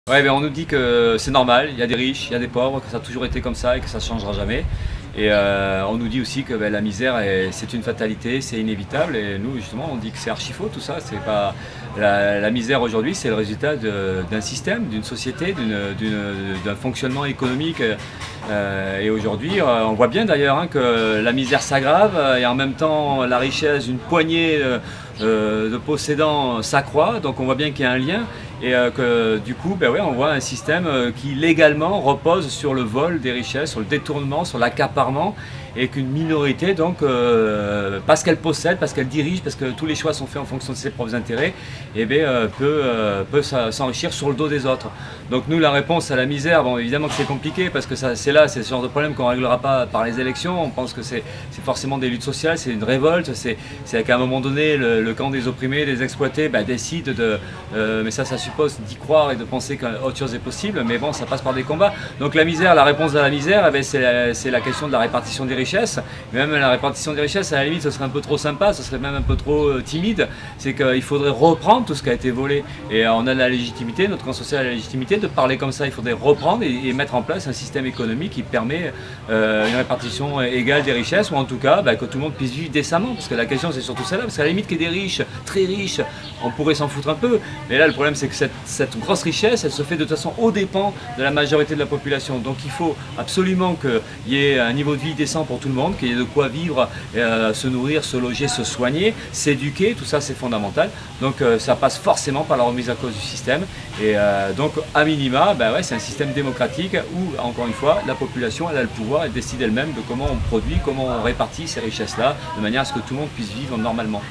Ouais, ben on nous dit que c'est normal, il y a des riches, il y a des pauvres, que ça a toujours été comme ça et que ça ne changera jamais. Et on nous dit aussi que ben, la misère, c'est une fatalité, c'est inévitable. Et nous, justement, on dit que c'est archi faux tout ça. C'est pas la misère aujourd'hui, c'est le résultat d'un système, d'une société, d'un fonctionnement économique. Et aujourd'hui, on voit bien d'ailleurs hein, que la misère s'aggrave et en même temps, la richesse, une poignée de possédants s'accroît. Donc on voit bien qu'il y a un lien. Et que du coup, ben ouais, on voit un système qui légalement repose sur le vol des richesses, sur le détournement, sur l'accaparement, et qu'une minorité, donc, parce qu'elle possède, parce qu'elle dirige, parce que tous les choix sont faits en fonction de ses propres intérêts, eh bien, peut s'enrichir sur le dos des autres. Donc nous, la réponse à la misère, bon, évidemment que c'est compliqué, parce que c'est ce genre de problème qu'on ne réglera pas par les élections. On pense que c'est forcément des luttes sociales, c'est une révolte, c'est qu'à un moment donné, le camp des opprimés, des exploités, ben, décide mais ça suppose d'y croire et de penser qu'autre chose est possible, mais bon, ça passe par des combats. Donc la misère, la réponse à la misère, eh ben, c'est la question de la répartition des richesses. Même la répartition des richesses, à la limite, ce serait un peu trop sympa, ce serait même un peu trop timide. C'est qu'il faudrait reprendre tout ce qui a été volé. Et on a la légitimité, notre camp social a la légitimité de parler comme ça. Il faudrait reprendre et mettre en place un système économique qui permet une répartition égale des richesses, ou en tout cas que tout le monde puisse vivre décemment. Parce que la question, c'est surtout celle-là. Parce qu'à la limite, qu'il y ait des riches, très riches, on pourrait s'en foutre un peu. Mais là, le problème, c'est que cette grosse richesse, elle se fait de toute façon aux dépens de la majorité de la population. Donc il faut absolument qu'il y ait un niveau de vie décent pour tout le monde, qu'il y ait de quoi vivre, se nourrir, se loger, se soigner, s'éduquer, tout ça c'est fondamental. Donc ça passe forcément par la remise à cause du système. Et donc à minima, ouais, c'est un système démocratique où, encore une fois, la population elle a le pouvoir, elle décide elle-même de comment on produit, comment on répartit ces richesses-là, de manière à ce que tout le monde puisse vivre normalement.